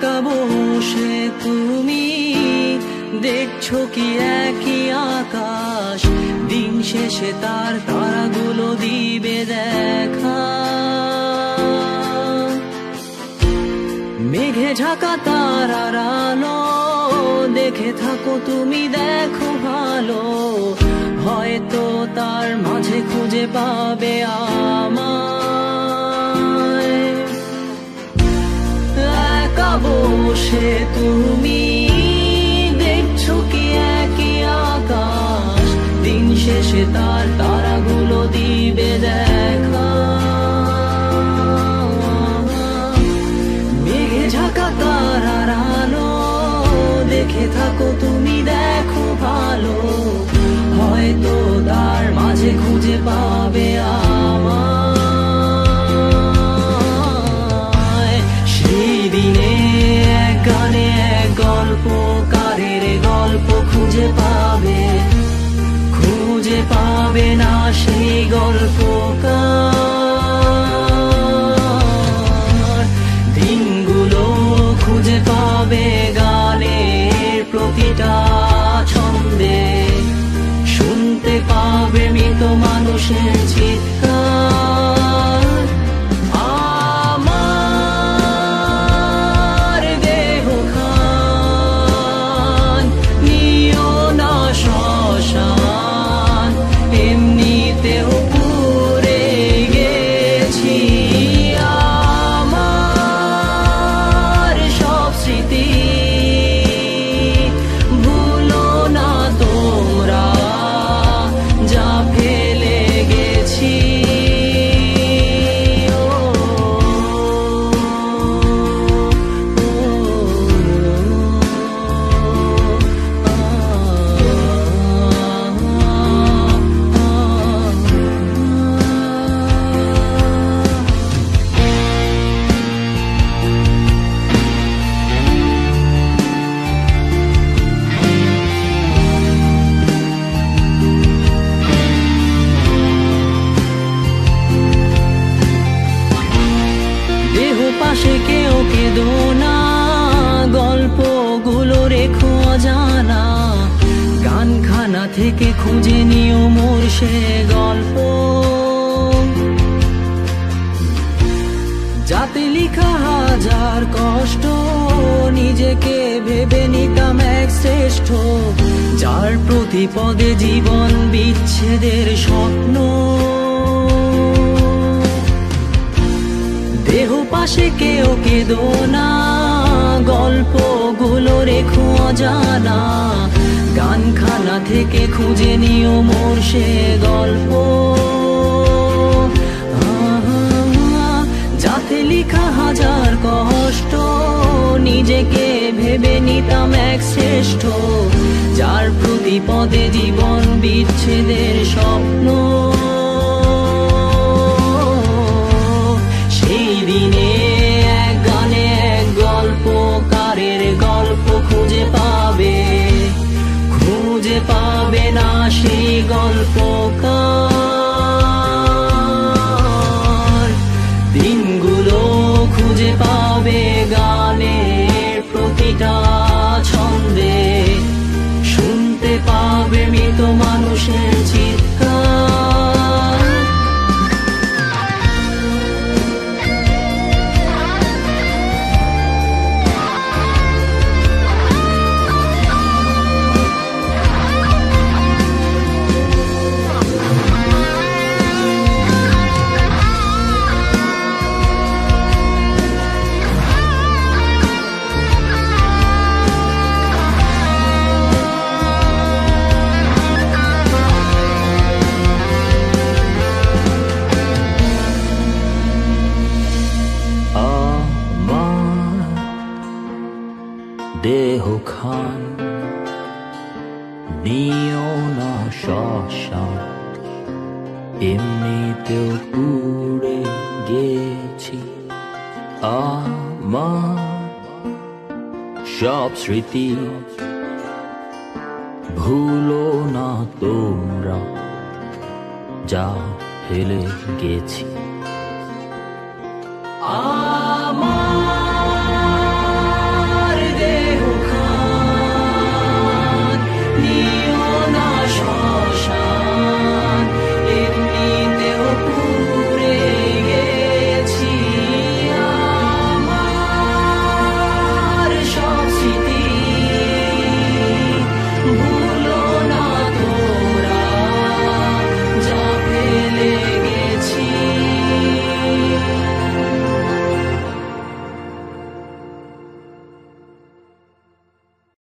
একা বসে তুমি দেখছো কি একই আকাশ, দিন শেষে তার তারাগুলো দিবে দেখা। মেঘে ঢাকা তারার আলো দেখে থাকো তুমি, দেখো ভালো, হয়তো তার মাঝে খুঁজে পাবে আমায়। একা বসে তুমি দেখছো কি একই আকাশ, দিন শেষে তার তারাগুলো দিবে দেখা। মেঘে ঢাকা তারার আলো দেখে থাকো তুমি, দেখো ভালো, হয়তো তার মাঝে খুঁজে পাবে আমায়। সেই দিনে এক গানে এক গল্পকারের গল্প খুঁজে পাবে, খুঁজে পাবে না সেই গল্পকার। দিনগুলো খুঁজে পাবে গানের প্রতিটা ছন্দে, শুনতে পাবে মৃত মানুষের চিৎকার। আমার দেহ খান নিও না শ্মশান, এমনিতেও পুড়ে গেছি। আমার সব স্মৃতি ভুলো না তোমরা, যা ফেলে গেছি। দেহ পাশে কেউ কেঁদো না, গল্পগুলো রেখো অজানা, গানখানা থেকে খুঁজে নিও মোর সে গল্প। যাতে লিখা হাজার কষ্ট, নিজেকে ভেবে নিতাম এক শ্রেষ্ঠ, যার প্রতি পদে জীবন বিচ্ছেদের স্বপ্ন। দেহ পাশে কেউ কেঁদো না, গল্পগুলো রেখো অজানা, গানখানা থেকে খুঁজে নিও মোর সে গল্প। যাতে লিখা হাজার কষ্ট, নিজেকে ভেবে নিতাম এক শ্রেষ্ঠ, যার প্রতি পদে জীবন বিচ্ছেদের স্বপ্ন। সেই দিনে এক গানে এক গল্পকারের গল্প খুঁজে পাবে, খুঁজে পাবে না সেই গল্পকার। দিনগুলো খুঁজে পাবে গানের প্রতিটা ছন্দে, শুনতে পাবে মৃত মানুষের চিৎকার। দেহ খান নিও না শ্মশান, এমনিতেও পুড়ে গেছি। আমার সব স্মৃতি ভুলো না তোমরা, যা ফেলে গেছি।